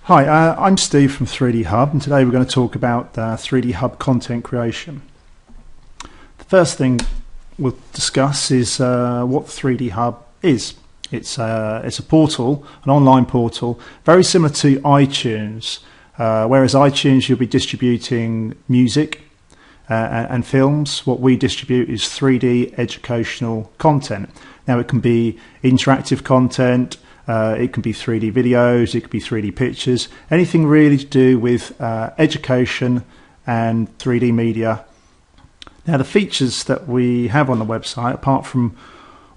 Hi, I'm Steve from 3D-Hub, and today we're going to talk about 3D-Hub content creation. The first thing we'll discuss is what 3D-Hub is. It's a portal, an online portal, very similar to iTunes. Whereas iTunes, you'll be distributing music and films. What we distribute is 3D educational content. Now, it can be interactive content. It can be 3D videos, it could be 3D pictures, anything really to do with education and 3D media. Now, the features that we have on the website, apart from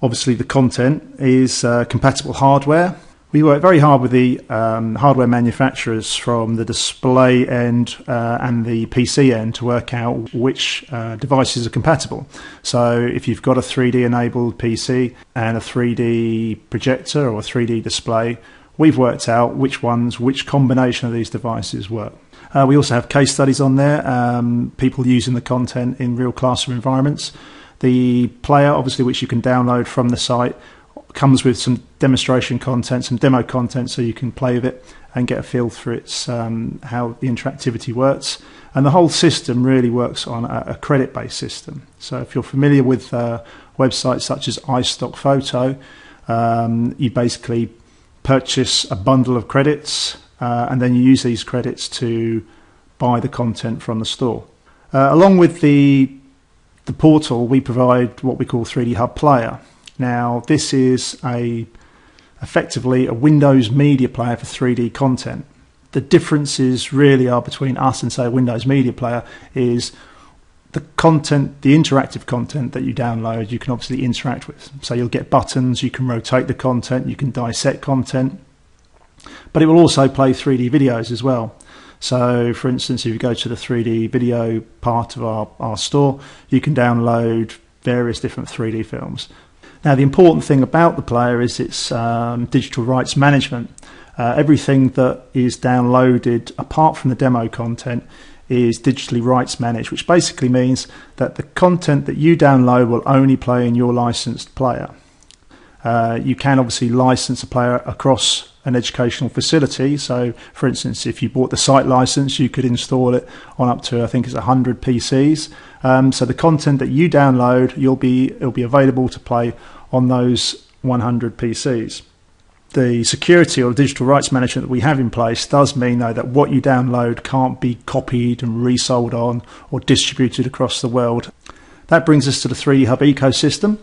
obviously the content, is compatible hardware. We work very hard with the hardware manufacturers from the display end and the PC end to work out which devices are compatible. So if you've got a 3D enabled PC and a 3D projector or a 3D display, we've worked out which combination of these devices work. We also have case studies on there, people using the content in real classroom environments. The player, obviously, which you can download from the site, comes with some demonstration content, some demo content, so you can play with it and get a feel for its how the interactivity works. And the whole system really works on a credit-based system. So if you're familiar with websites such as iStock Photo, you basically purchase a bundle of credits and then you use these credits to buy the content from the store. Along with the portal, we provide what we call 3D-Hub Player. Now, this is effectively a Windows media player for 3D content. The differences really are between us and, say, a Windows media player is the content, the interactive content that you download, you can obviously interact with. So you'll get buttons, you can rotate the content, you can dissect content, but it will also play 3D videos as well. So, for instance, if you go to the 3D video part of our store, you can download various different 3D films. Now, the important thing about the player is its digital rights management. Everything that is downloaded, apart from the demo content, is digitally rights managed, which basically means that the content that you download will only play in your licensed player. You can obviously license a player across an educational facility. So, for instance, if you bought the site license, you could install it on up to, I think it's 100 PCs. So the content that you download, it'll be available to play on those 100 PCs. The security or digital rights management that we have in place does mean, though, that what you download can't be copied and resold on or distributed across the world. That brings us to the 3D-Hub ecosystem.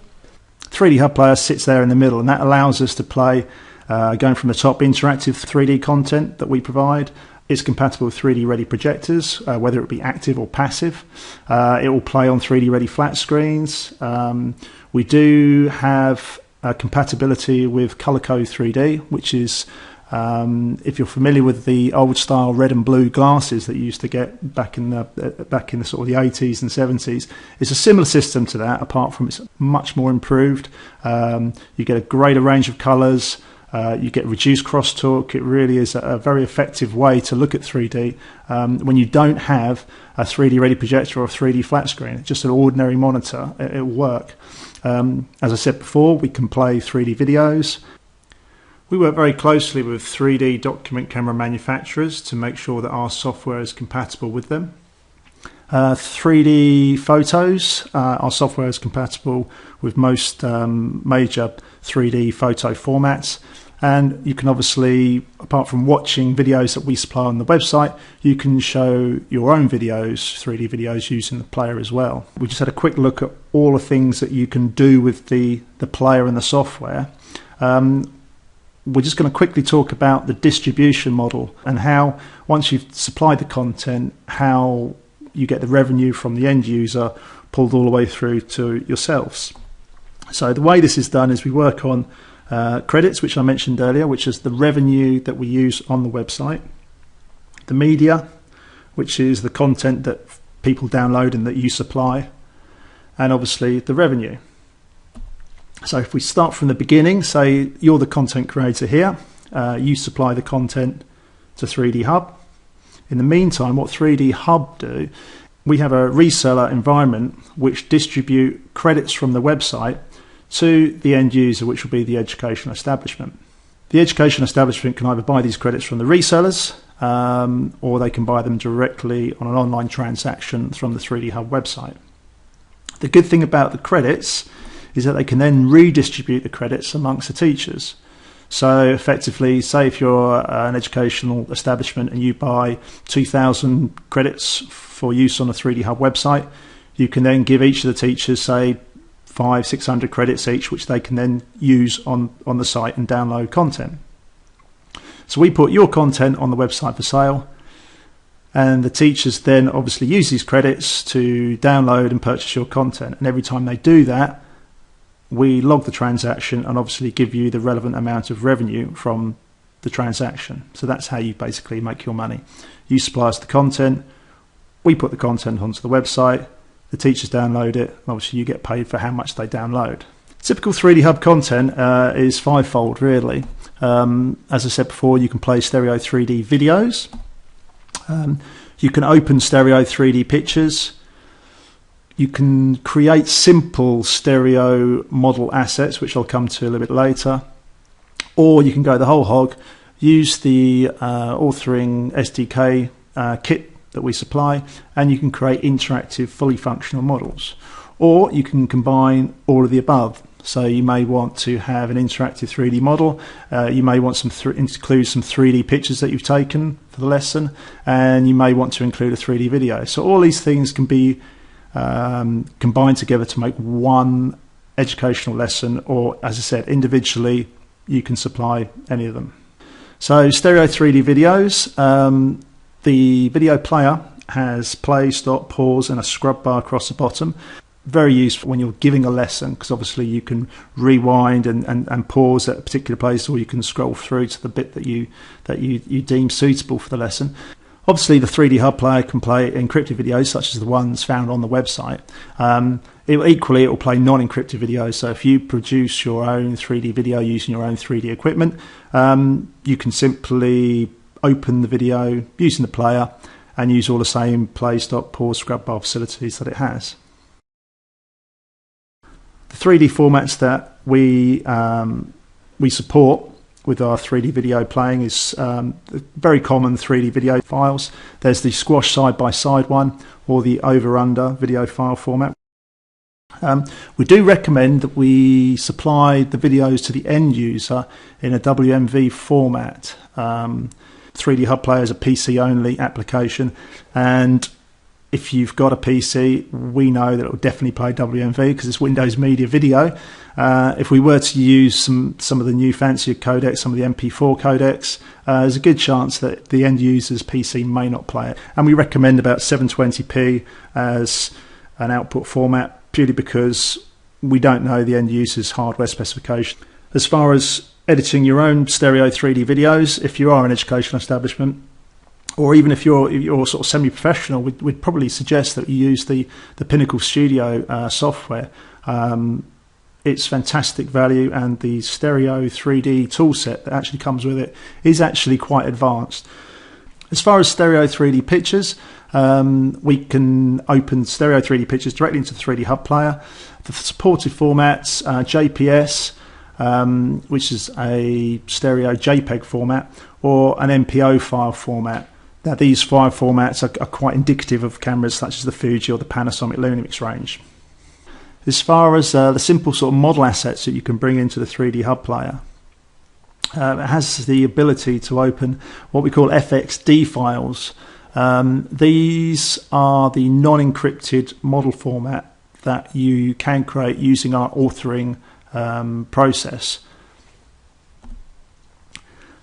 3D-Hub Player sits there in the middle, and that allows us to play, going from the top, interactive 3D content that we provide. It's compatible with 3D ready projectors, whether it be active or passive. It will play on 3D ready flat screens. We do have compatibility with Color Code 3D, which is, if you're familiar with the old style red and blue glasses that you used to get back in the sort of the 80s and 70s, it's a similar system to that, apart from it's much more improved. You get a greater range of colors. You get reduced crosstalk. It really is a very effective way to look at 3D when you don't have a 3D ready projector or a 3D flat screen. It's just an ordinary monitor. It'll work. As I said before, we can play 3D videos. We work very closely with 3D document camera manufacturers to make sure that our software is compatible with them. 3D photos, our software is compatible with most major 3D photo formats. And you can obviously, apart from watching videos that we supply on the website, you can show your own videos, 3D videos, using the player as well. We just had a quick look at all the things that you can do with the player and the software. We're just going to quickly talk about the distribution model and how, once you've supplied the content, how you get the revenue from the end user pulled all the way through to yourselves. So the way this is done is we work on credits, which I mentioned earlier, which is the revenue that we use on the website, the media, which is the content that people download and that you supply, and obviously the revenue. So if we start from the beginning, say you're the content creator here, you supply the content to 3D-Hub. In the meantime, what 3D-Hub do, we have a reseller environment which distribute credits from the website to the end user, which will be the educational establishment. The education establishment can either buy these credits from the resellers or they can buy them directly on an online transaction from the 3D-Hub website. The good thing about the credits is that they can then redistribute the credits amongst the teachers. So effectively, say if you're an educational establishment and you buy 2,000 credits for use on the 3D-Hub website, you can then give each of the teachers, say, 500-600 credits each, which they can then use on the site and download content. So we put your content on the website for sale, and the teachers then obviously use these credits to download and purchase your content. And every time they do that, we log the transaction and obviously give you the relevant amount of revenue from the transaction. So that's how you basically make your money. You supply us the content, we put the content onto the website, the teachers download it, and obviously you get paid for how much they download. Typical 3D-Hub content is fivefold really. As I said before, you can play stereo 3D videos, you can open stereo 3D pictures, you can create simple stereo model assets, which I'll come to a little bit later, or you can go the whole hog, use the authoring SDK kit that we supply, and you can create interactive, fully functional models. Or you can combine all of the above. So you may want to have an interactive 3D model, you may want to include some 3D pictures that you've taken for the lesson, and you may want to include a 3D video. So all these things can be combined together to make one educational lesson, or as I said, individually you can supply any of them. So stereo 3D videos, the video player has play, stop, pause and a scrub bar across the bottom. Very useful when you're giving a lesson, because obviously you can rewind and pause at a particular place, or you can scroll through to the bit that you deem suitable for the lesson. Obviously the 3D-Hub player can play encrypted videos such as the ones found on the website. Equally, it will play non-encrypted videos. So if you produce your own 3D video using your own 3D equipment, you can simply open the video using the player and use all the same play, stop, pause, scrub bar facilities that it has. The 3D formats that we support with our 3D video playing is very common 3D video files. There's the squash side-by-side one, or the over-under video file format. We do recommend that we supply the videos to the end user in a WMV format. 3D-Hub Player is a PC-only application, and if you've got a PC, we know that it will definitely play WMV because it's Windows Media Video. If we were to use some of the new fancier codecs, some of the MP4 codecs, there's a good chance that the end user's PC may not play it. And we recommend about 720p as an output format, purely because we don't know the end user's hardware specification. As far as editing your own stereo 3D videos, if you are an educational establishment, or even if you're sort of semi-professional, we'd probably suggest that you use the Pinnacle Studio software. It's fantastic value, and the stereo 3D toolset that actually comes with it is actually quite advanced. As far as stereo 3D pictures, we can open stereo 3D pictures directly into the 3D-Hub player. The supported formats, JPS, which is a stereo JPEG format, or an MPO file format. Now these file formats are quite indicative of cameras such as the Fuji or the Panasonic Lumix range. As far as the simple sort of model assets that you can bring into the 3D-Hub player, it has the ability to open what we call FXD files. These are the non-encrypted model format that you can create using our authoring process.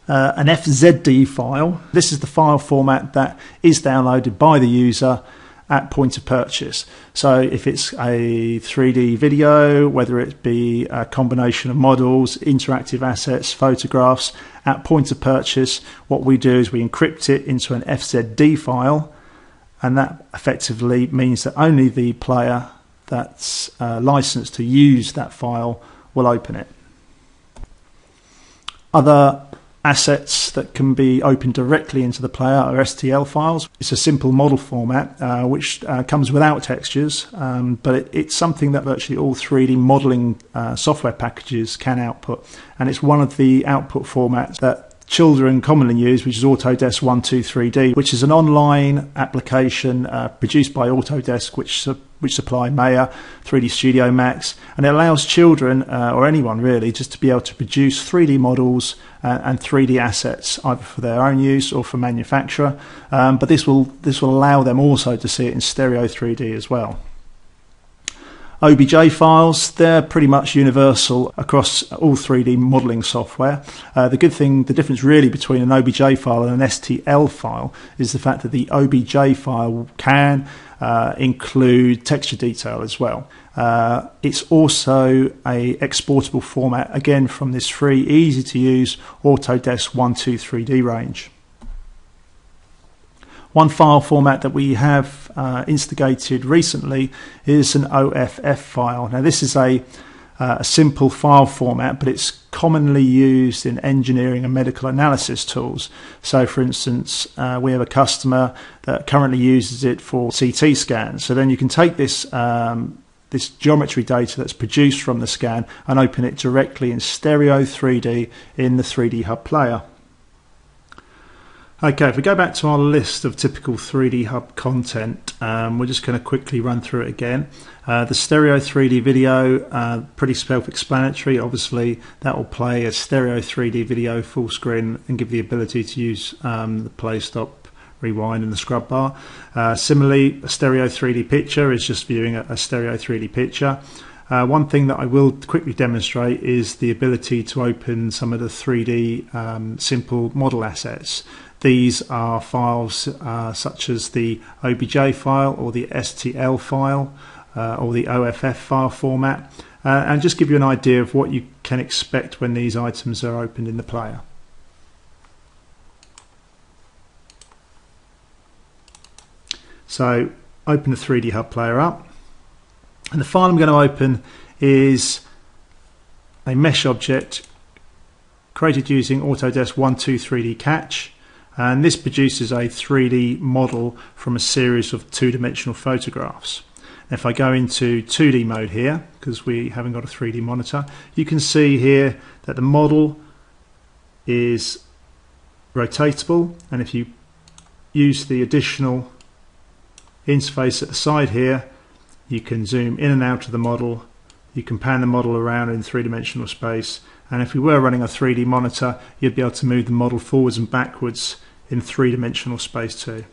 An FZD file, this is the file format that is downloaded by the user at point of purchase. So if it's a 3D video, whether it be a combination of models, interactive assets, photographs, at point of purchase, what we do is we encrypt it into an FZD file, and that effectively means that only the player that's licensed to use that file will open it. Other assets that can be opened directly into the player are STL files. It's a simple model format which comes without textures, but it's something that virtually all 3D modeling software packages can output, and it's one of the output formats that children commonly use, which is Autodesk 123D, which is an online application produced by Autodesk, which supply Maya, 3D Studio Max, and it allows children or anyone really just to be able to produce 3D models and 3D assets either for their own use or for manufacture. But this will allow them also to see it in stereo 3D as well. OBJ files, they're pretty much universal across all 3D modeling software. The difference really between an OBJ file and an STL file is the fact that the OBJ file can include texture detail as well. It's also a exportable format, again from this free, easy to use Autodesk 123D range. One file format that we have instigated recently is an OFF file. Now this is a simple file format, but it's commonly used in engineering and medical analysis tools. So for instance, we have a customer that currently uses it for CT scans. So then you can take this this geometry data that's produced from the scan and open it directly in stereo 3D in the 3D-Hub player. Okay, if we go back to our list of typical 3D-Hub content, we're just going to quickly run through it again. The stereo 3D video, pretty self-explanatory. Obviously, that will play a stereo 3D video full screen and give the ability to use the play, stop, rewind and the scrub bar. Similarly, a stereo 3D picture is just viewing a stereo 3D picture. One thing that I will quickly demonstrate is the ability to open some of the 3D simple model assets. These are files such as the OBJ file or the STL file or the OFF file format, and just give you an idea of what you can expect when these items are opened in the player. So open the 3D-Hub player up, and the file I'm going to open is a mesh object created using Autodesk 123D Catch. And this produces a 3D model from a series of two-dimensional photographs. And if I go into 2D mode here, because we haven't got a 3D monitor, you can see here that the model is rotatable, and if you use the additional interface at the side here, you can zoom in and out of the model, you can pan the model around in three-dimensional space, and if we were running a 3D monitor, you'd be able to move the model forwards and backwards in three-dimensional space too.